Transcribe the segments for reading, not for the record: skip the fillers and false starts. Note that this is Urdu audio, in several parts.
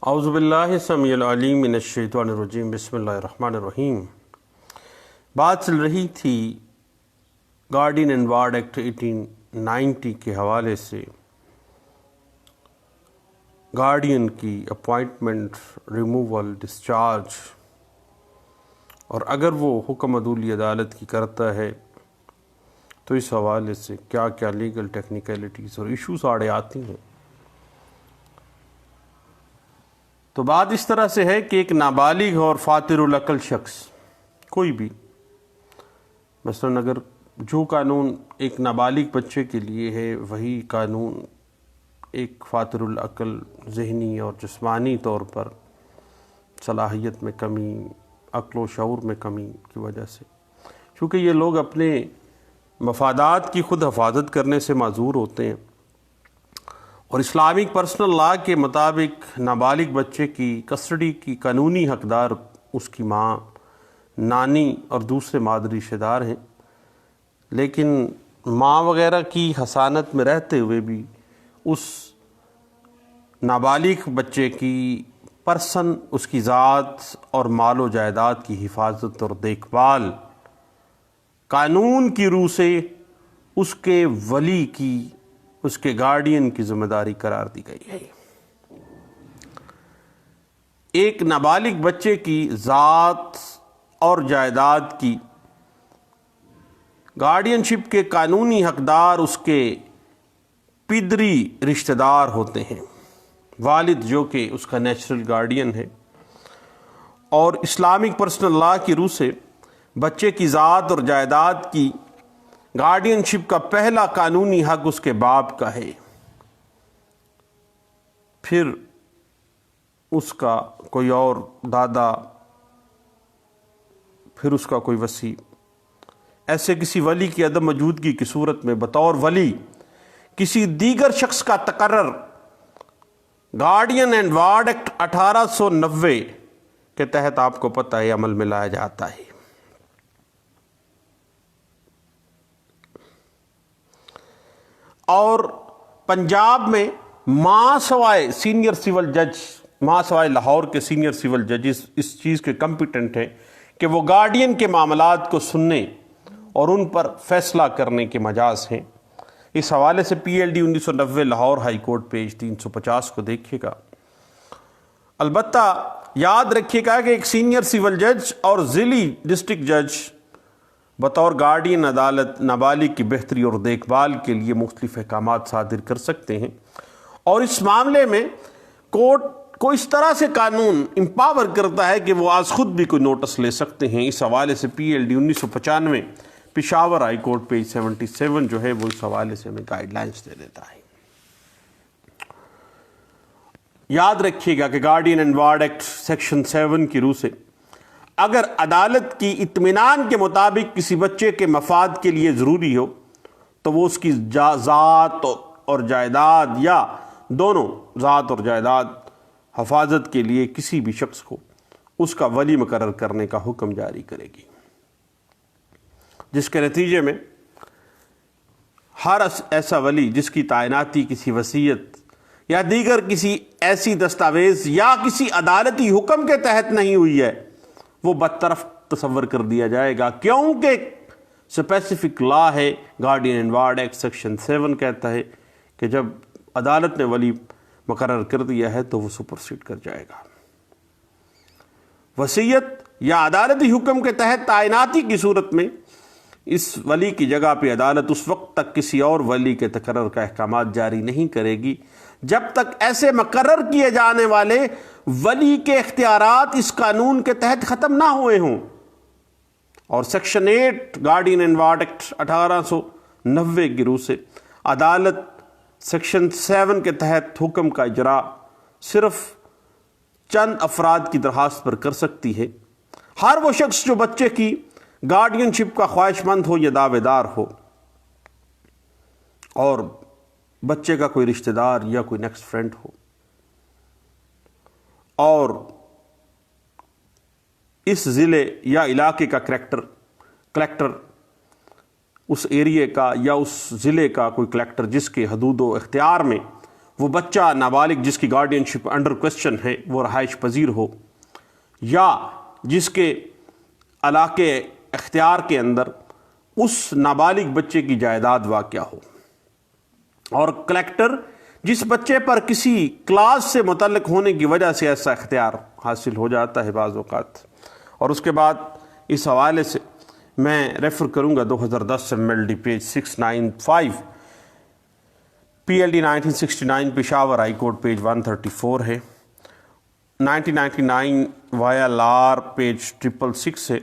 اعوذ باللہ السمیع العلیم من الشیطان الرجیم بسم اللہ الرحمن الرحیم۔ بات چل رہی تھی گارڈین اینڈ وارڈ ایکٹ 1890 کے حوالے سے، گارڈین کی اپوائنٹمنٹ، ریموول، ڈسچارج، اور اگر وہ حکم عدولی عدالت کی کرتا ہے تو اس حوالے سے کیا کیا لیگل ٹیکنیکلٹیز اور ایشوز آڑے آتی ہیں۔ تو بات اس طرح سے ہے کہ ایک نابالغ اور فاطر العقل شخص کوئی بھی، مثلا اگر جو قانون ایک نابالغ بچے کے لیے ہے وہی قانون ایک فاطر العقل ذہنی اور جسمانی طور پر صلاحیت میں کمی، عقل و شعور میں کمی کی وجہ سے، چونکہ یہ لوگ اپنے مفادات کی خود حفاظت کرنے سے معذور ہوتے ہیں، اور اسلامک پرسنل لاء کے مطابق نابالغ بچے کی کسٹڈی کی قانونی حقدار اس کی ماں، نانی اور دوسرے مادری رشتہ دار ہیں، لیکن ماں وغیرہ کی حسانت میں رہتے ہوئے بھی اس نابالغ بچے کی پرسن، اس کی ذات اور مال و جائیداد کی حفاظت اور دیکھ بھال قانون کی روح سے اس کے ولی کی، اس کے گارڈین کی ذمہ داری قرار دی گئی ہے۔ ایک نابالغ بچے کی ذات اور جائیداد کی گارڈین شپ کے قانونی حقدار اس کے پدری رشتہ دار ہوتے ہیں، والد جو کہ اس کا نیچرل گارڈین ہے، اور اسلامک پرسنل لاء کی روح سے بچے کی ذات اور جائیداد کی گارڈین شپ کا پہلا قانونی حق اس کے باپ کا ہے، پھر اس کا کوئی اور دادا، پھر اس کا کوئی وصی۔ ایسے کسی ولی کی عدم موجودگی کی صورت میں بطور ولی کسی دیگر شخص کا تقرر گارڈین اینڈ وارڈ ایکٹ 1890 کے تحت آپ کو پتہ ہے عمل میں لایا جاتا ہے۔ اور پنجاب میں ماں سوائے سینئر سول جج، ماں سوائے لاہور کے سینئر سول ججز اس چیز کے کمپیٹنٹ ہیں کہ وہ گارڈین کے معاملات کو سننے اور ان پر فیصلہ کرنے کے مجاز ہیں۔ اس حوالے سے P L D 1990 Lahore high court page 350 کو دیکھیے گا۔ البتہ یاد رکھیے گا کہ ایک سینئر سول جج اور ضلعی ڈسٹرکٹ جج بطور گارڈین عدالت نابالغ کی بہتری اور دیکھ بھال کے لیے مختلف احکامات صادر کر سکتے ہیں، اور اس معاملے میں کورٹ کو اس طرح سے قانون امپاور کرتا ہے کہ وہ آج خود بھی کوئی نوٹس لے سکتے ہیں۔ اس حوالے سے P L D 1995 Peshawar high court page 77 جو ہے وہ اس حوالے سے ہمیں گائیڈ لائنز دے دیتا ہے۔ یاد رکھیے گا کہ guardian and ward act section 7 کی روح سے اگر عدالت کی اطمینان کے مطابق کسی بچے کے مفاد کے لیے ضروری ہو تو وہ اس کی ذات اور جائیداد یا دونوں ذات اور جائیداد حفاظت کے لیے کسی بھی شخص کو اس کا ولی مقرر کرنے کا حکم جاری کرے گی، جس کے نتیجے میں ہر ایسا ولی جس کی تعیناتی کسی وصیت یا دیگر کسی ایسی دستاویز یا کسی عدالتی حکم کے تحت نہیں ہوئی ہے وہ برطرف تصور کر دیا جائے گا، کیونکہ اسپیسیفک لا ہے۔ Guardian and ward act section 7 کہتا ہے کہ جب عدالت نے ولی مقرر کر دیا ہے تو وہ سپرسیڈ کر جائے گا۔ وصیت یا عدالتی حکم کے تحت تعیناتی کی صورت میں اس ولی کی جگہ پہ عدالت اس وقت تک کسی اور ولی کے تقرر کا احکامات جاری نہیں کرے گی جب تک ایسے مقرر کیے جانے والے ولی کے اختیارات اس قانون کے تحت ختم نہ ہوئے ہوں۔ اور section 8 guardian and ward act 1890 کی روح سے عدالت سیکشن 7 کے تحت حکم کا اجرا صرف چند افراد کی درخواست پر کر سکتی ہے۔ ہر وہ شخص جو بچے کی گارڈین شپ کا خواہش مند ہو یا دعوے دار ہو، اور بچے کا کوئی رشتہ دار یا کوئی نیکسٹ فرینڈ ہو، اور اس ضلع یا علاقے کا کلیکٹر اس ایریے کا یا اس ضلع کا کوئی کلیکٹر جس کے حدود و اختیار میں وہ بچہ نابالغ جس کی گارڈینشپ انڈر کوسچن ہے وہ رہائش پذیر ہو، یا جس کے علاقے اختیار کے اندر اس نابالغ بچے کی جائیداد واقع ہو، اور کلیکٹر جس بچے پر کسی کلاس سے متعلق ہونے کی وجہ سے ایسا اختیار حاصل ہو جاتا ہے بعض اوقات۔ اور اس کے بعد اس حوالے سے میں ریفر کروں گا 2010 MLD page 695، PLD 1969 Peshawar high court page 134 ہے، 1999 وایا لار پیج 666 ہے،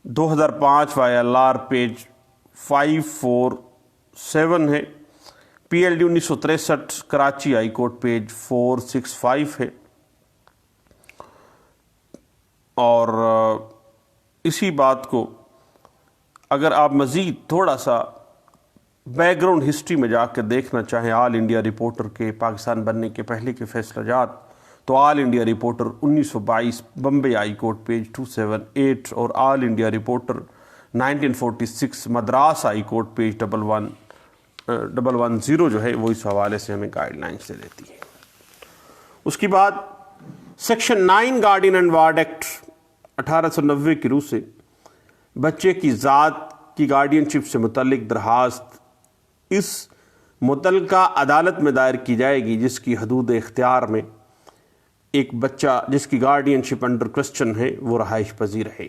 2005 وایا لار پیج 547 ہے، PLD 1963 Karachi high court page 465 ہے۔ اور اسی بات کو اگر آپ مزید تھوڑا سا بیک گراؤنڈ ہسٹری میں جا کے دیکھنا چاہیں آل انڈیا رپورٹر کے پاکستان بننے کے پہلے کے فیصلہ جات، تو All India Reporter 1922 Bombay High court page 278 اور All India Reporter 1946 Madras High court page 110 جو ہے وہ اس حوالے سے ہمیں گائیڈ لائنس دے دیتی ہے۔ اس کے بعد section 9 guardian and ward act 1890 کی روح سے بچے کی ذات کی گارڈین شپ سے متعلق درخواست اس متعلقہ عدالت میں دائر کی جائے گی جس کی حدود اختیار میں ایک بچہ جس کی گارڈین شپ انڈر کوسچن ہے وہ رہائش پذیر ہے،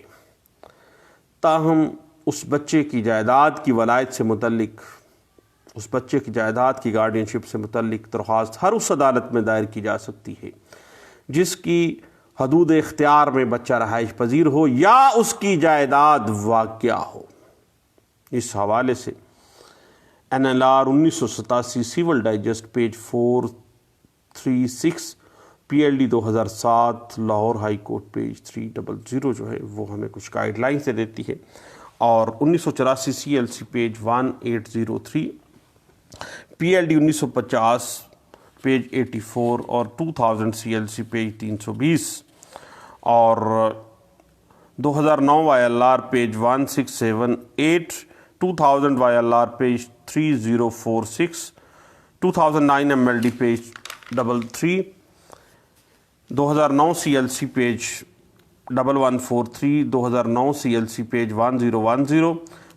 تاہم اس بچے کی جائیداد کی ولایت سے متعلق، اس بچے کی جائیداد کی گارڈین شپ سے متعلق درخواست ہر اس عدالت میں دائر کی جا سکتی ہے جس کی حدود اختیار میں بچہ رہائش پذیر ہو یا اس کی جائیداد واقع ہو۔ اس حوالے سے NLR 1987 civil digest page 436، PLD 2007 Lahore high court page 300 جو ہے وہ ہمیں کچھ گائیڈ لائن سے دیتی ہے، اور 1984 CLC پیج 1803، PLD 1950 پیج 84 اور 2000 CLC پیج 320 اور 2009 YLR page 1678، 2000 YLR page 3046، 2009 MLD page 33، 2009 CLC page 1143، 2009 CLC page 1010،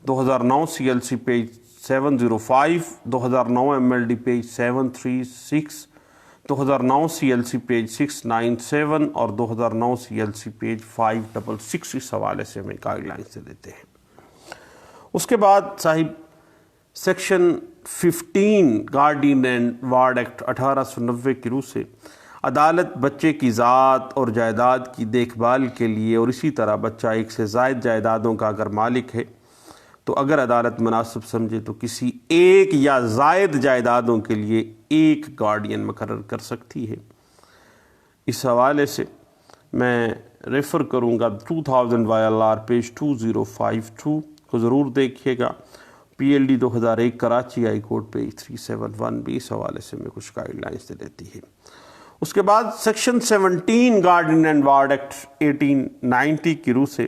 2009 CLC page 705، 2009 MLD page 736، 2009 CLC page 697 اور 2009 CLC پیج 566 اس حوالے سے ہمیں گائیڈ لائن سے دیتے ہیں۔ اس کے بعد صاحب section 15 guardian and ward act 1890 کی روح سے عدالت بچے کی ذات اور جائیداد کی دیکھ بھال کے لیے، اور اسی طرح بچہ ایک سے زائد جائیدادوں کا اگر مالک ہے تو اگر عدالت مناسب سمجھے تو کسی ایک یا زائد جائیدادوں کے لیے ایک گارڈین مقرر کر سکتی ہے۔ اس حوالے سے میں ریفر کروں گا 2000 YLR پیج 2052 کو ضرور دیکھیے گا، PLD 2001 Karachi high court page 371 بھی اس حوالے سے میں کچھ گائیڈ لائنس دے دیتی ہے۔ اس کے بعد section 17 guardian and ward act 1890 کی روح سے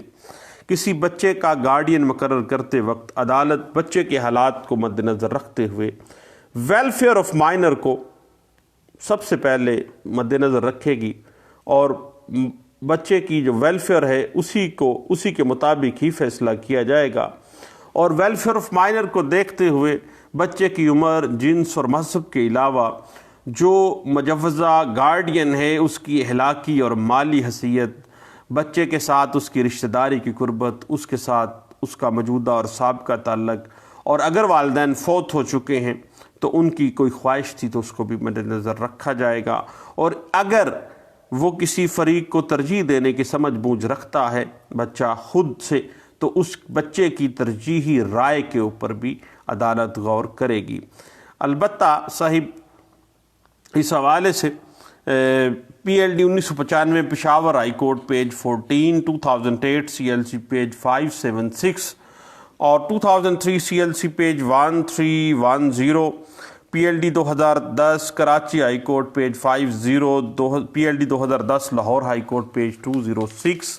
کسی بچے کا گارڈین مقرر کرتے وقت عدالت بچے کے حالات کو مد نظر رکھتے ہوئے ویلفیئر آف مائنر کو سب سے پہلے مد نظر رکھے گی، اور بچے کی جو ویلفیئر ہے اسی کے مطابق ہی فیصلہ کیا جائے گا، اور ویلفیئر آف مائنر کو دیکھتے ہوئے بچے کی عمر، جنس اور مذہب کے علاوہ جو مجوزہ گارڈین ہے اس کی اخلاقی اور مالی حیثیت، بچے کے ساتھ اس کی رشتہ داری کی قربت، اس کے ساتھ اس کا موجودہ اور سابقہ تعلق، اور اگر والدین فوت ہو چکے ہیں تو ان کی کوئی خواہش تھی تو اس کو بھی مد نظر رکھا جائے گا، اور اگر وہ کسی فریق کو ترجیح دینے کی سمجھ بوجھ رکھتا ہے بچہ خود سے تو اس بچے کی ترجیحی رائے کے اوپر بھی عدالت غور کرے گی۔ البتہ صاحب اس حوالے سے PLD 1995 Peshawar high court page 14، 2008 CLC page 576 اور 2003 CLC page 1310، PLD 2010 Karachi high court page 50، PLD 2010 Lahore high court page 206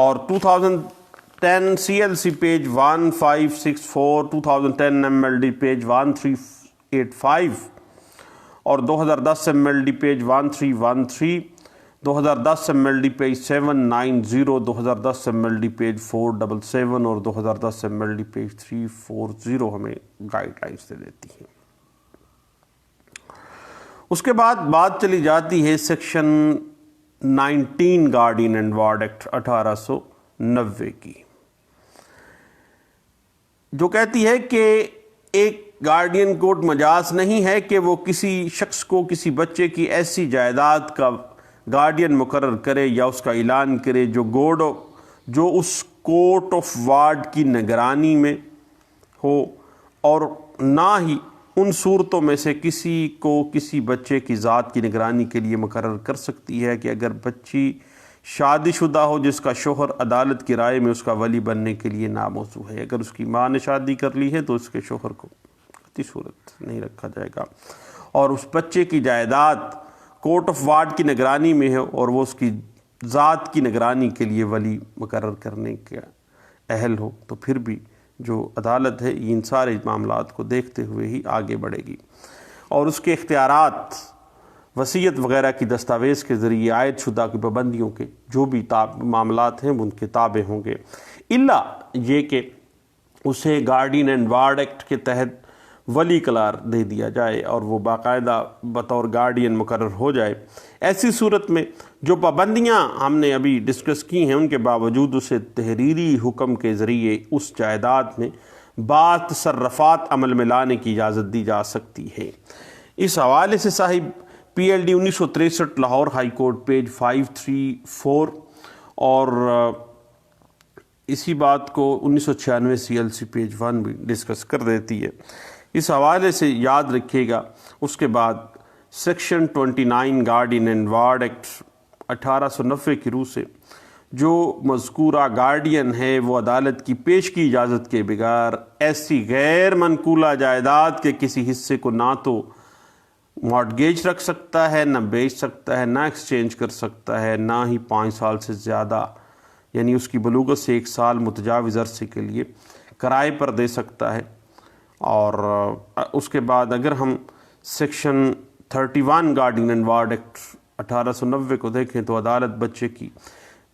اور 2010 CLC پیج 1564، 2010 MLD پیج 1385 اور 2010 MLD page 1313، 2010 MLD page 790، 2010 MLD page 477 اور 2010 MLD پیج 340 ہمیں گائیڈ لائنس دے دیتی ہیں۔ اس کے بعد بات چلی جاتی ہے section 19 guardian and ward act 1890 کی، جو کہتی ہے کہ ایک گارڈین کوٹ مجاز نہیں ہے کہ وہ کسی شخص کو کسی بچے کی ایسی جائیداد کا گارڈین مقرر کرے یا اس کا اعلان کرے جو اس کورٹ آف وارڈ کی نگرانی میں ہو، اور نہ ہی ان صورتوں میں سے کسی کو کسی بچے کی ذات کی نگرانی کے لیے مقرر کر سکتی ہے کہ اگر بچی شادی شدہ ہو جس کا شوہر عدالت کی رائے میں اس کا ولی بننے کے لیے ناموزوں ہے۔ اگر اس کی ماں نے شادی کر لی ہے تو اس کے شوہر کو قطعی صورت نہیں رکھا جائے گا، اور اس بچے کی جائیداد کورٹ آف وارڈ کی نگرانی میں ہے اور وہ اس کی ذات کی نگرانی کے لیے ولی مقرر کرنے کا اہل ہو، تو پھر بھی جو عدالت ہے ان سارے معاملات کو دیکھتے ہوئے ہی آگے بڑھے گی، اور اس کے اختیارات وصیت وغیرہ کی دستاویز کے ذریعے عائد شدہ کی پابندیوں کے جو بھی معاملات ہیں ان کے تابع ہوں گے، الا یہ کہ اسے گارڈین اینڈ وارڈ ایکٹ کے تحت ولی قرار دے دیا جائے اور وہ باقاعدہ بطور گارڈین مقرر ہو جائے۔ ایسی صورت میں جو پابندیاں ہم نے ابھی ڈسکس کی ہیں ان کے باوجود اسے تحریری حکم کے ذریعے اس جائیداد میں بعض تصرفات عمل میں لانے کی اجازت دی جا سکتی ہے۔ اس حوالے سے صاحب PLD 1963 Lahore high court page 534 اور اسی بات کو 1996 CLC پیج 1 بھی ڈسکس کر دیتی ہے۔ اس حوالے سے یاد رکھیے گا۔ اس کے بعد section 29 guardian and ward act 1890 کی روح سے جو مذکورہ گارڈین ہے وہ عدالت کی پیش کی اجازت کے بغیر ایسی غیر منقولہ جائیداد کے کسی حصے کو نہ تو مارٹگیج رکھ سکتا ہے، نہ بیچ سکتا ہے، نہ ایکسچینج کر سکتا ہے، نہ ہی 5 سال سے زیادہ یعنی اس کی بلوغت سے 1 سال متجاوز عرصے کے لیے کرائے پر دے سکتا ہے۔ اور اس کے بعد اگر ہم section 31 guardian and ward act 1890 کو دیکھیں تو عدالت بچے کی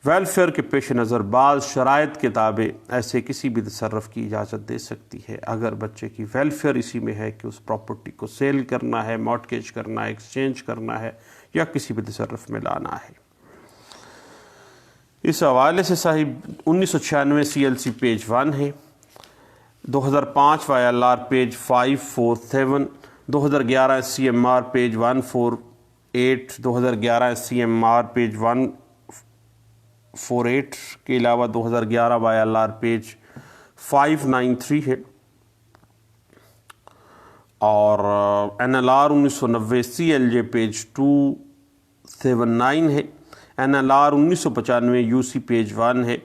ویلفیئر کے پیش نظر بعض شرائط کے تابع ایسے کسی بھی تصرف کی اجازت دے سکتی ہے اگر بچے کی ویلفیئر اسی میں ہے کہ اس پراپرٹی کو سیل کرنا ہے، مارٹگیج کرنا ہے، ایکسچینج کرنا ہے یا کسی بھی تصرف میں لانا ہے۔ اس حوالے سے صاحب 1996 CLC پیج 1 ہے، 2005 YLR page 547، 2011 SCMR page 148، 2011 SCMR page 148 کے علاوہ 2011 YLR پیج 593 ہے، اور NLR 1990 CLJ پیج 279 ہے، NLR 1995 UC پیج 1 ہے،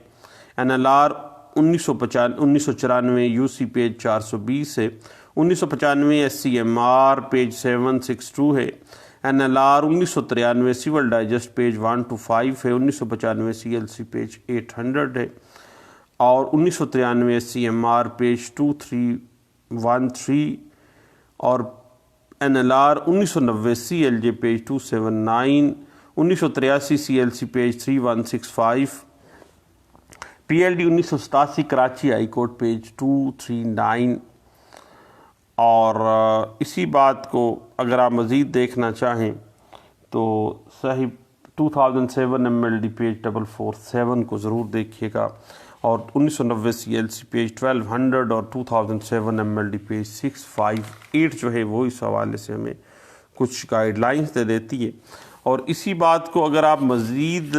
NLR 1994 UC پیج 420 ہے، 1995 SCMR پیج 762 ہے، NLR 1993 سول ڈائجسٹ پیج 125 ہے، 1995 CLC پیج 800 ہے، اور 1993 SCMR پیج 2313 اور NLR 1990 CLJ page 279، 1983 CLC page 3165، PLD 1987 Karachi high court page 239، اور اسی بات کو اگر آپ مزید دیکھنا چاہیں تو صاحب 2007 MLD پیج 447 کو ضرور دیکھیے گا، اور 1990 CLC پیج 1200 اور 2007 MLD پیج 658 جو ہے وہ اس حوالے سے ہمیں کچھ گائیڈ لائنس دے دیتی ہے۔ اور اسی بات کو اگر آپ مزید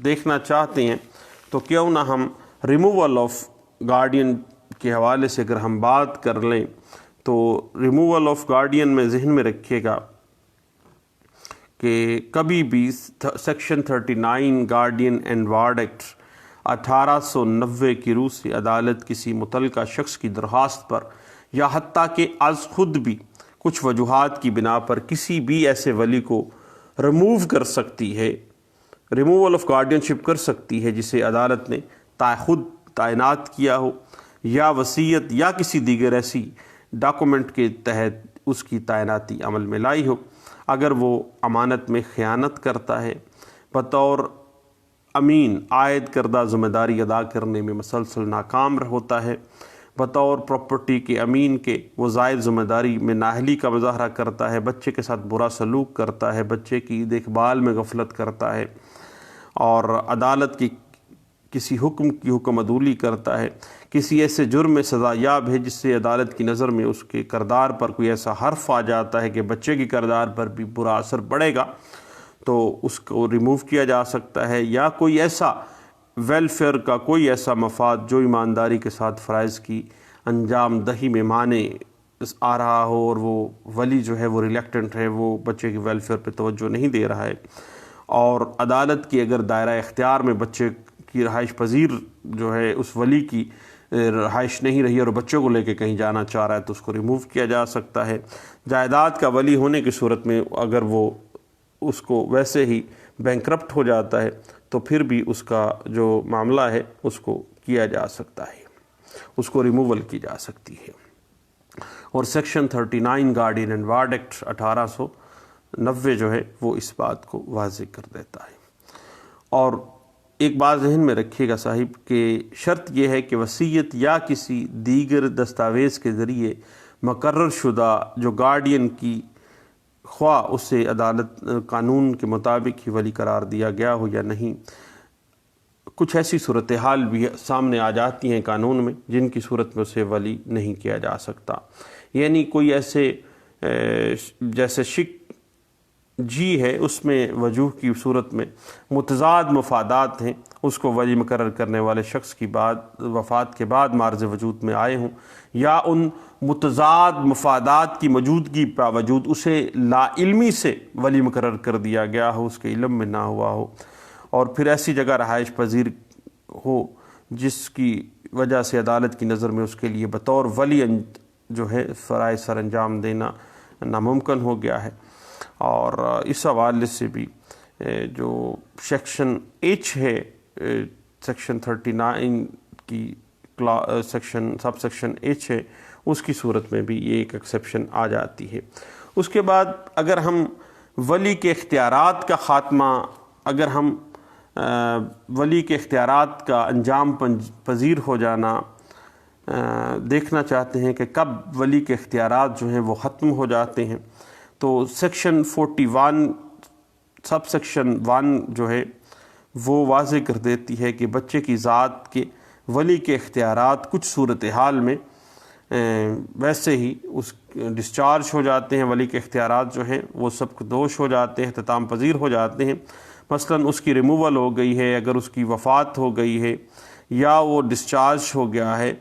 دیکھنا چاہتے ہیں تو کیوں نہ ہم ریموول آف گارڈین کے حوالے سے اگر ہم بات کر لیں تو ریموول آف گارڈین میں ذہن میں رکھیے گا کہ کبھی بھی section 39 guardian and ward act 1890 کی روح سے عدالت کسی متعلقہ شخص کی درخواست پر یا حتیٰ کہ از خود بھی کچھ وجوہات کی بنا پر کسی بھی ایسے ولی کو ریموو کر سکتی ہے، ریموول آف گارڈین شپ کر سکتی ہے جسے عدالت نے خود تعینات کیا ہو یا وصیت یا کسی دیگر ایسی ڈاکومنٹ کے تحت اس کی تعیناتی عمل میں لائی ہو۔ اگر وہ امانت میں خیانت کرتا ہے، بطور امین عائد کردہ ذمہ داری ادا کرنے میں مسلسل ناکام ہوتا ہے، بطور پراپرٹی کے امین کے وہ زائد ذمہ داری میں نااہلی کا مظاہرہ کرتا ہے، بچے کے ساتھ برا سلوک کرتا ہے، بچے کی دیکھ بھال میں غفلت کرتا ہے، اور عدالت کی کسی حکم کی حکم عدولی کرتا ہے، کسی ایسے جرم میں سزا یاب ہے جس سے عدالت کی نظر میں اس کے کردار پر کوئی ایسا حرف آ جاتا ہے کہ بچے کی کردار پر بھی برا اثر پڑے گا، تو اس کو ریموو کیا جا سکتا ہے، یا کوئی ایسا ویلفیئر کا کوئی ایسا مفاد جو ایمانداری کے ساتھ فرائض کی انجام دہی میں مانے آ رہا ہو، اور وہ ولی جو ہے وہ ریلیکٹنٹ ہے، وہ بچے کی ویلفیئر پہ توجہ نہیں دے رہا ہے، اور عدالت کی اگر دائرہ اختیار میں بچے کی رہائش پذیر جو ہے اس ولی کی رہائش نہیں رہی اور بچوں کو لے کے کہیں جانا چاہ رہا ہے تو اس کو ریموو کیا جا سکتا ہے۔ جائیداد کا ولی ہونے کی صورت میں اگر وہ اس کو ویسے ہی بینکرپٹ ہو جاتا ہے تو پھر بھی اس کا جو معاملہ ہے اس کو کیا جا سکتا ہے، اس کو ریموول کی جا سکتی ہے۔ اور section 39 guardian and ward act 1890 جو ہے وہ اس بات کو واضح کر دیتا ہے۔ اور ایک بات ذہن میں رکھیے گا صاحب کہ شرط یہ ہے کہ وصیت یا کسی دیگر دستاویز کے ذریعے مقرر شدہ جو گارڈین کی خواہ اسے عدالت قانون کے مطابق ہی ولی قرار دیا گیا ہو یا نہیں، کچھ ایسی صورتحال بھی سامنے آ جاتی ہیں قانون میں جن کی صورت میں اسے ولی نہیں کیا جا سکتا، یعنی کوئی ایسے جیسے شک جی ہے اس میں وجوہ کی صورت میں متضاد مفادات ہیں، اس کو ولی مقرر کرنے والے شخص کی وفات کے بعد معرض وجود میں آئے ہوں، یا ان متضاد مفادات کی موجودگی باوجود اسے لا علمی سے ولی مقرر کر دیا گیا ہو، اس کے علم میں نہ ہوا ہو، اور پھر ایسی جگہ رہائش پذیر ہو جس کی وجہ سے عدالت کی نظر میں اس کے لیے بطور ولی جو ہے فرائض سر انجام دینا ناممکن ہو گیا ہے۔ اور اس حوالے سے بھی جو سیکشن ایچ ہے سیکشن 39 کی سب سیکشن ایچ ہے، اس کی صورت میں بھی یہ ایک ایکسیپشن آ جاتی ہے۔ اس کے بعد اگر ہم ولی کے اختیارات کا خاتمہ، اگر ہم ولی کے اختیارات کا انجام پذیر ہو جانا دیکھنا چاہتے ہیں کہ کب ولی کے اختیارات جو ہیں وہ ختم ہو جاتے ہیں، تو سیکشن 41 سب سیکشن 1 جو ہے وہ واضح کر دیتی ہے کہ بچے کی ذات کے ولی کے اختیارات کچھ صورتحال میں ویسے ہی اس ڈسچارج ہو جاتے ہیں، ولی کے اختیارات جو ہیں وہ سب دوش ہو جاتے ہیں، اختتام پذیر ہو جاتے ہیں۔ مثلاً اس کی ریموول ہو گئی ہے، اگر اس کی وفات ہو گئی ہے، یا وہ ڈسچارج ہو گیا ہے،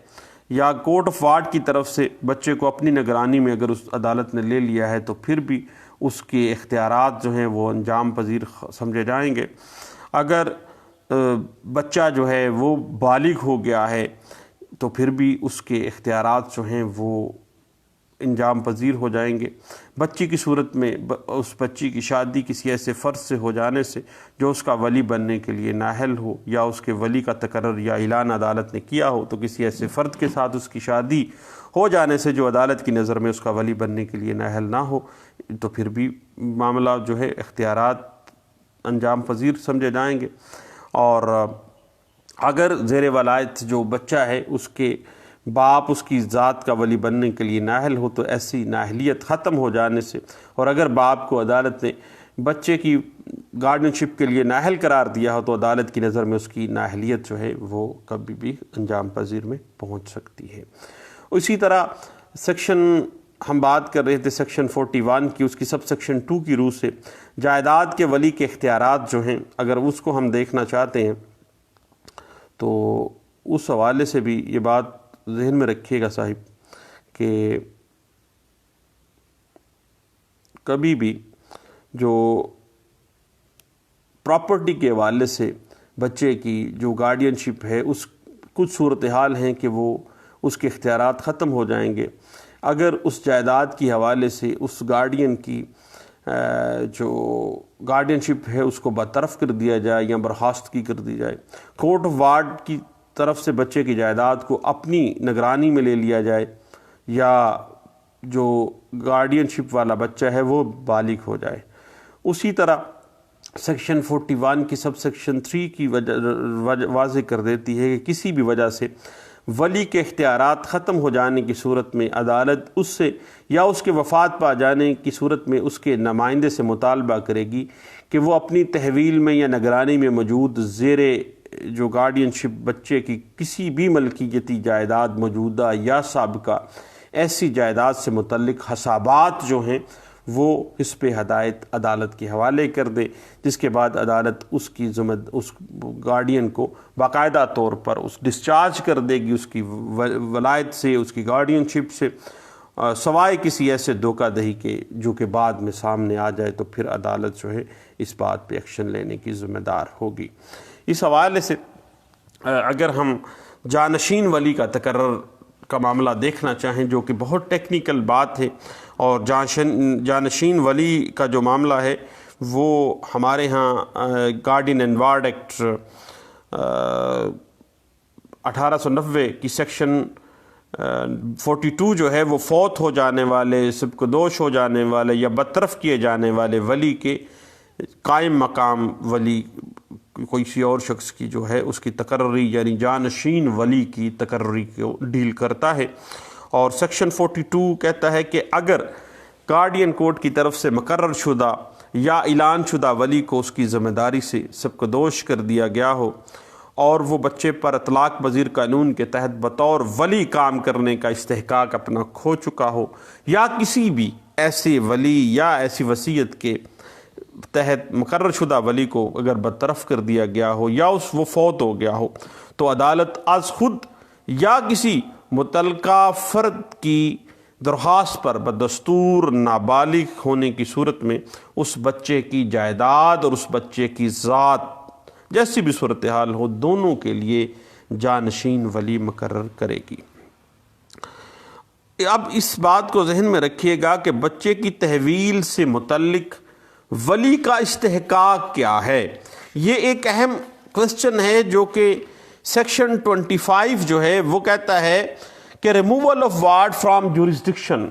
یا کورٹ آف وارڈ کی طرف سے بچے کو اپنی نگرانی میں اگر اس عدالت نے لے لیا ہے تو پھر بھی اس کے اختیارات جو ہیں وہ انجام پذیر سمجھے جائیں گے۔ اگر بچہ جو ہے وہ بالغ ہو گیا ہے تو پھر بھی اس کے اختیارات جو ہیں وہ انجام پذیر ہو جائیں گے۔ بچی کی صورت میں اس بچی کی شادی کسی ایسے فرد سے ہو جانے سے جو اس کا ولی بننے کے لیے نااہل ہو، یا اس کے ولی کا تقرر یا اعلان عدالت نے کیا ہو، تو کسی ایسے فرد کے ساتھ اس کی شادی ہو جانے سے جو عدالت کی نظر میں اس کا ولی بننے کے لیے نااہل نہ ہو، تو پھر بھی معاملہ جو ہے اختیارات انجام پذیر سمجھے جائیں گے۔ اور اگر زیر ولایت جو بچہ ہے اس کے باپ اس کی ذات کا ولی بننے کے لیے نااہل ہو تو ایسی نااہلیت ختم ہو جانے سے، اور اگر باپ کو عدالت نے بچے کی گارڈین شپ کے لیے نااہل قرار دیا ہو تو عدالت کی نظر میں اس کی نااہلیت جو ہے وہ کبھی بھی انجام پذیر میں پہنچ سکتی ہے۔ اسی طرح سیکشن ہم بات کر رہے تھے سیکشن 41 کی، اس کی سب سیکشن 2 کی روح سے جائیداد کے ولی کے اختیارات جو ہیں اگر اس کو ہم دیکھنا چاہتے ہیں تو اس حوالے سے بھی یہ بات ذہن میں رکھیے گا صاحب کہ کبھی بھی جو پراپرٹی کے حوالے سے بچے کی جو گارڈین شپ ہے اس کچھ صورتحال ہیں کہ وہ اس کے اختیارات ختم ہو جائیں گے اگر اس جائیداد کی حوالے سے اس گارڈین کی جو گارڈین شپ ہے اس کو برطرف کر دیا جائے یا برخاست کی کر دی جائے، کورٹ آف وارڈ کی طرف سے بچے کی جائیداد کو اپنی نگرانی میں لے لیا جائے، یا جو گارڈین شپ والا بچہ ہے وہ بالغ ہو جائے۔ اسی طرح سیکشن 41 کی سب سیکشن 3 کی واضح کر دیتی ہے کہ کسی بھی وجہ سے ولی کے اختیارات ختم ہو جانے کی صورت میں عدالت اس سے یا اس کے وفات پا جانے کی صورت میں اس کے نمائندے سے مطالبہ کرے گی کہ وہ اپنی تحویل میں یا نگرانی میں موجود زیر جو گارڈین شپ بچے کی کسی بھی ملکیتی جائیداد موجودہ یا سابقہ ایسی جائیداد سے متعلق حسابات جو ہیں وہ اس پہ ہدایت عدالت کے حوالے کر دے، جس کے بعد عدالت اس گارڈین کو باقاعدہ طور پر ڈسچارج کر دے گی اس کی ولایت سے، اس کی گارڈین شپ سے، سوائے کسی ایسے دھوکہ دہی کے جو کہ بعد میں سامنے آ جائے تو پھر عدالت جو ہے اس بات پہ ایکشن لینے کی ذمہ دار ہوگی۔ اس حوالے سے اگر ہم جانشین ولی کا تقرر کا معاملہ دیکھنا چاہیں جو کہ بہت ٹیکنیکل بات ہے، اور جانشین ولی کا جو معاملہ ہے وہ ہمارے ہاں گارڈین اینڈ وارڈ ایکٹ 1890 کی سیکشن 42 جو ہے وہ فوت ہو جانے والے، سبکدوش ہو جانے والے یا برطرف کیے جانے والے ولی کے قائم مقام ولی کوئی سی اور شخص کی جو ہے اس کی تقرری یعنی جانشین ولی کی تقرری کو ڈیل کرتا ہے۔ اور سیکشن 42 کہتا ہے کہ اگر گارڈین کورٹ کی طرف سے مقرر شدہ یا اعلان شدہ ولی کو اس کی ذمہ داری سے سبکدوش کر دیا گیا ہو اور وہ بچے پر اطلاق پذیر قانون کے تحت بطور ولی کام کرنے کا استحقاق اپنا کھو چکا ہو، یا کسی بھی ایسے ولی یا ایسی وصیت کے تحت مقرر شدہ ولی کو اگر برطرف کر دیا گیا ہو یا وہ فوت ہو گیا ہو، تو عدالت از خود یا کسی متعلقہ فرد کی درخواست پر بدستور نابالغ ہونے کی صورت میں اس بچے کی جائیداد اور اس بچے کی ذات جیسی بھی صورتحال ہو دونوں کے لیے جانشین ولی مقرر کرے گی۔ اب اس بات کو ذہن میں رکھیے گا کہ بچے کی تحویل سے متعلق ولی کا استحقاق کیا ہے، یہ ایک اہم کوسچن ہے جو کہ سیکشن 25 جو ہے وہ کہتا ہے کہ removal of ward from jurisdiction,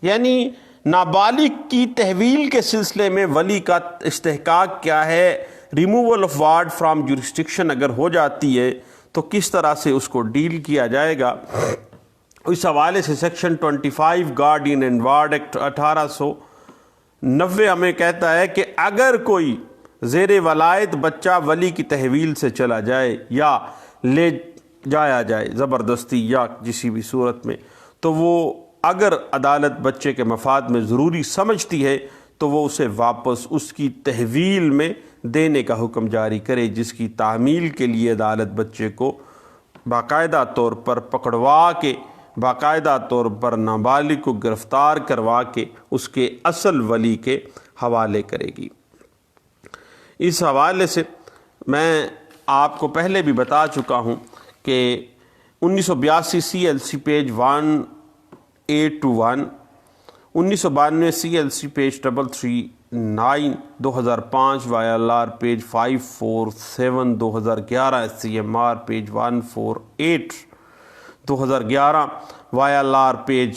یعنی نابالغ کی تحویل کے سلسلے میں ولی کا استحقاق کیا ہے، removal of ward from jurisdiction اگر ہو جاتی ہے تو کس طرح سے اس کو ڈیل کیا جائے گا۔ اس حوالے سے section 25 guardian and ward act 1890 ہمیں کہتا ہے کہ اگر کوئی زیر ولایت بچہ ولی کی تحویل سے چلا جائے یا لے جایا جائے زبردستی یا کسی بھی صورت میں، تو وہ اگر عدالت بچے کے مفاد میں ضروری سمجھتی ہے تو وہ اسے واپس اس کی تحویل میں دینے کا حکم جاری کرے، جس کی تعمیل کے لیے عدالت بچے کو باقاعدہ طور پر پکڑوا کے باقاعدہ طور پر نابالغ کو گرفتار کروا کے اس کے اصل ولی کے حوالے کرے گی۔ اس حوالے سے میں آپ کو پہلے بھی بتا چکا ہوں کہ 1982 CLC page 1821، 1992 CLC page 339، 2005 YLR page 547، 2011 SCMR page 148، 2011 YLR page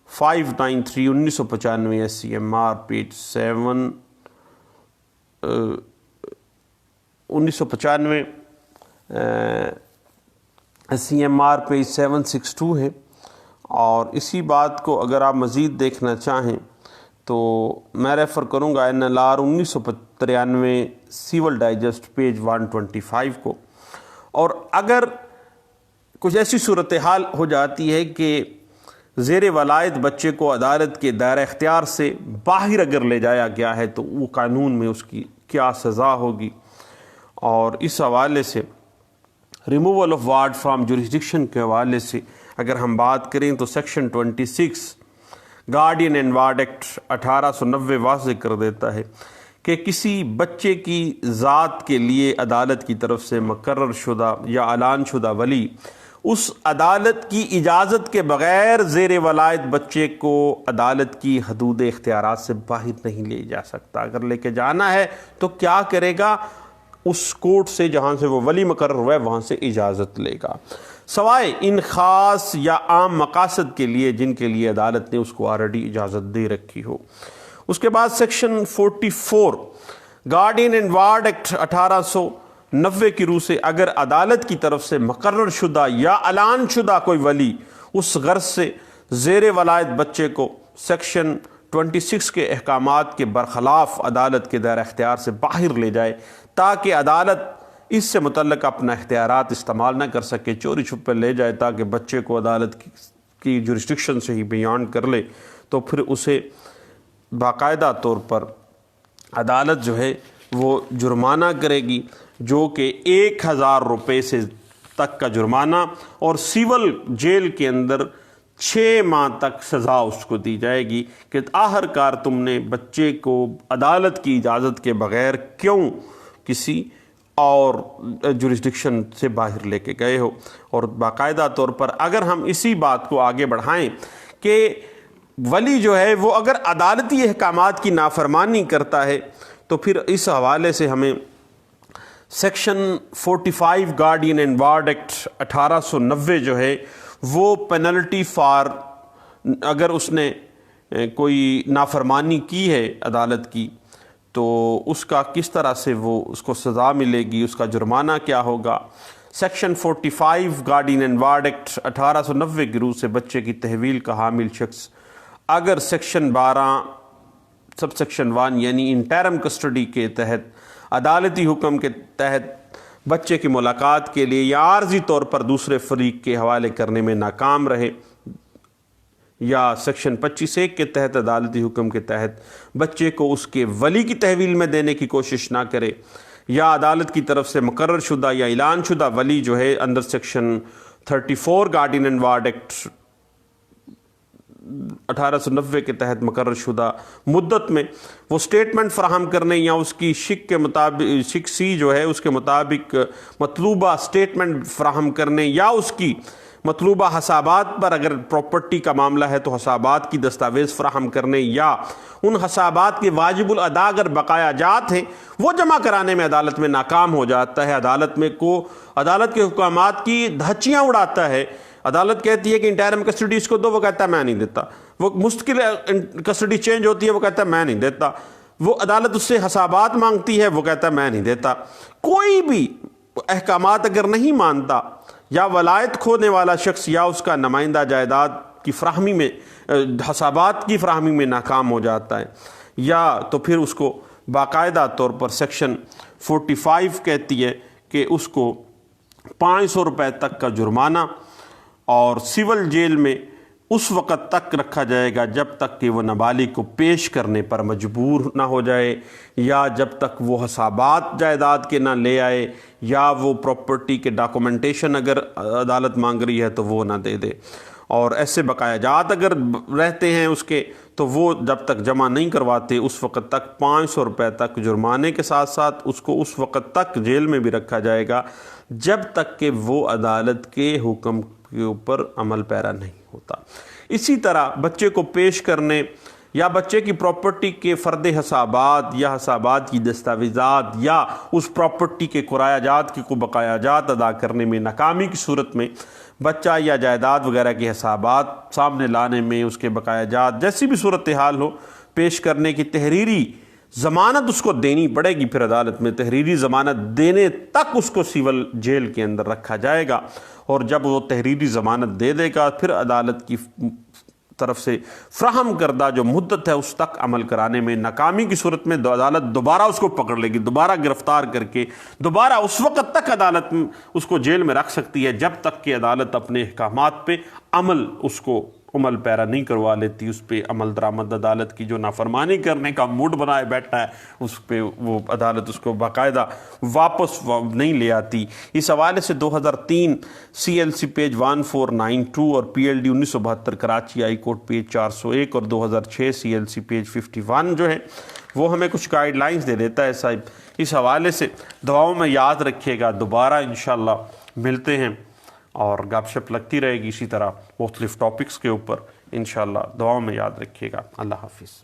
593، 1995 SCMR page 7، 1995 SCMR page 762 ہے۔ اور اسی بات کو اگر آپ مزید دیکھنا چاہیں تو میں ریفر کروں گا NLR 1993 سیول ڈائجسٹ پیج 125 کو۔ اور اگر کچھ ایسی صورتحال ہو جاتی ہے کہ زیر ولایت بچے کو عدالت کے دائرہ اختیار سے باہر اگر لے جایا گیا ہے تو وہ قانون میں اس کی کیا سزا ہوگی، اور اس حوالے سے removal of ward from jurisdiction کے حوالے سے اگر ہم بات کریں تو section 26 guardian and ward act 1890 واضح کر دیتا ہے کہ کسی بچے کی ذات کے لیے عدالت کی طرف سے مقرر شدہ یا اعلان شدہ ولی اس عدالت کی اجازت کے بغیر زیر ولایت بچے کو عدالت کی حدود اختیارات سے باہر نہیں لے جا سکتا۔ اگر لے کے جانا ہے تو کیا کرے گا، اس کورٹ سے جہاں سے وہ ولی مقرر ہوا ہے وہاں سے اجازت لے گا، سوائے ان خاص یا عام مقاصد کے لیے جن کے لیے عدالت نے اس کو آلریڈی اجازت دے رکھی ہو۔ اس کے بعد section 44 guardian and ward act 1890 کی روح سے اگر عدالت کی طرف سے مقرر شدہ یا اعلان شدہ کوئی ولی اس غرض سے زیر ولایت بچے کو سیکشن 26 کے احکامات کے برخلاف عدالت کے دائرہ اختیار سے باہر لے جائے تاکہ عدالت اس سے متعلق اپنا اختیارات استعمال نہ کر سکے، چوری چھپے لے جائے تاکہ بچے کو عدالت کی جورسڈکشن سے ہی بیانڈ کر لے، تو پھر اسے باقاعدہ طور پر عدالت جو ہے وہ جرمانہ کرے گی، جو کہ 1000 روپے سے تک کا جرمانہ اور سیول جیل کے اندر 6 ماہ تک سزا اس کو دی جائے گی کہ آخر کار تم نے بچے کو عدالت کی اجازت کے بغیر کیوں کسی اور جورسڈکشن سے باہر لے کے گئے ہو۔ اور باقاعدہ طور پر اگر ہم اسی بات کو آگے بڑھائیں کہ ولی جو ہے وہ اگر عدالتی احکامات کی نافرمانی کرتا ہے تو پھر اس حوالے سے ہمیں section 45 guardian and ward act 1890 جو ہے وہ پینلٹی فار اگر اس نے کوئی نافرمانی کی ہے عدالت کی تو اس کا کس طرح سے وہ اس کو سزا ملے گی، اس کا جرمانہ کیا ہوگا۔ Section 45 guardian and ward act 1890 کی روح سے بچے کی تحویل کا حامل شخص اگر سیکشن 12 سب سیکشن 1 یعنی انٹرم کسٹڈی کے تحت عدالتی حکم کے تحت بچے کی ملاقات کے لیے یا عارضی طور پر دوسرے فریق کے حوالے کرنے میں ناکام رہے، یا سیکشن 25(1) کے تحت عدالتی حکم کے تحت بچے کو اس کے ولی کی تحویل میں دینے کی کوشش نہ کرے، یا عدالت کی طرف سے مقرر شدہ یا اعلان شدہ ولی جو ہے اندر section 34 guardian and ward act 1890 کے تحت مقرر شدہ مدت میں وہ سٹیٹمنٹ فراہم کرنے یا اس کی شک کے مطابق شک سی جو ہے اس کے مطابق مطلوبہ سٹیٹمنٹ فراہم کرنے یا اس کی مطلوبہ حسابات پر اگر پراپرٹی کا معاملہ ہے تو حسابات کی دستاویز فراہم کرنے یا ان حسابات کے واجب الادا اگر بقایا جات ہیں وہ جمع کرانے میں عدالت میں ناکام ہو جاتا ہے، عدالت کے حکامات کی دھچیاں اڑاتا ہے، عدالت کہتی ہے کہ انٹرم کسٹڈی اس کو دو، وہ کہتا ہے میں نہیں دیتا، وہ مستقل کسٹڈی چینج ہوتی ہے وہ کہتا ہے میں نہیں دیتا، وہ عدالت اس سے حسابات مانگتی ہے وہ کہتا ہے میں نہیں دیتا، کوئی بھی احکامات اگر نہیں مانتا یا ولایت کھونے والا شخص یا اس کا نمائندہ جائیداد کی فراہمی میں حسابات کی فراہمی میں ناکام ہو جاتا ہے، یا تو پھر اس کو باقاعدہ طور پر سیکشن 45 کہتی ہے کہ اس کو 500 روپے تک کا جرمانہ اور سول جیل میں اس وقت تک رکھا جائے گا جب تک کہ وہ نابالغ کو پیش کرنے پر مجبور نہ ہو جائے، یا جب تک وہ حسابات جائیداد کے نہ لے آئے، یا وہ پراپرٹی کے ڈاکومنٹیشن اگر عدالت مانگ رہی ہے تو وہ نہ دے دے، اور ایسے بقایا جات اگر رہتے ہیں اس کے تو وہ جب تک جمع نہیں کرواتے اس وقت تک 500 روپے تک جرمانے کے ساتھ ساتھ اس کو اس وقت تک جیل میں بھی رکھا جائے گا جب تک کہ وہ عدالت کے حکم کے اوپر عمل پیرا نہیں ہوتا۔ اسی طرح بچے کو پیش کرنے یا بچے کی پراپرٹی کے فرد حسابات یا حسابات کی دستاویزات یا اس پراپرٹی کے کرایہ جات کی کو بقایا جات ادا کرنے میں ناکامی کی صورت میں بچہ یا جائیداد وغیرہ کے حسابات سامنے لانے میں اس کے بقایا جات جیسی بھی صورتحال ہو پیش کرنے کی تحریری ضمانت اس کو دینی پڑے گی، پھر عدالت میں تحریری ضمانت دینے تک اس کو سول جیل کے اندر رکھا جائے گا، اور جب وہ تحریری ضمانت دے دے گا پھر عدالت کی طرف سے فراہم کردہ جو مدت ہے اس تک عمل کرانے میں ناکامی کی صورت میں عدالت دوبارہ اس کو پکڑ لے گی، دوبارہ گرفتار کر کے دوبارہ اس وقت تک عدالت اس کو جیل میں رکھ سکتی ہے جب تک کہ عدالت اپنے احکامات پہ عمل پیرا نہیں کروا لیتی، اس پہ عمل درآمد عدالت کی جو نافرمانی کرنے کا موڈ بنائے بیٹھا ہے اس پہ وہ عدالت اس کو باقاعدہ واپس نہیں لے آتی۔ اس حوالے سے 2003 CLC پیج 1492 اور PLD 1972 Karachi high court page 401 اور 2006 CLC پیج 51 جو ہے وہ ہمیں کچھ گائیڈ لائنز دے دیتا ہے صاحب۔ اس حوالے سے دعاؤں میں یاد رکھیے گا، دوبارہ انشاءاللہ ملتے ہیں اور گپ شپ لگتی رہے گی اسی طرح مختلف ٹاپکس کے اوپر انشاءاللہ، دعاؤں میں یاد رکھیے گا۔ اللہ حافظ۔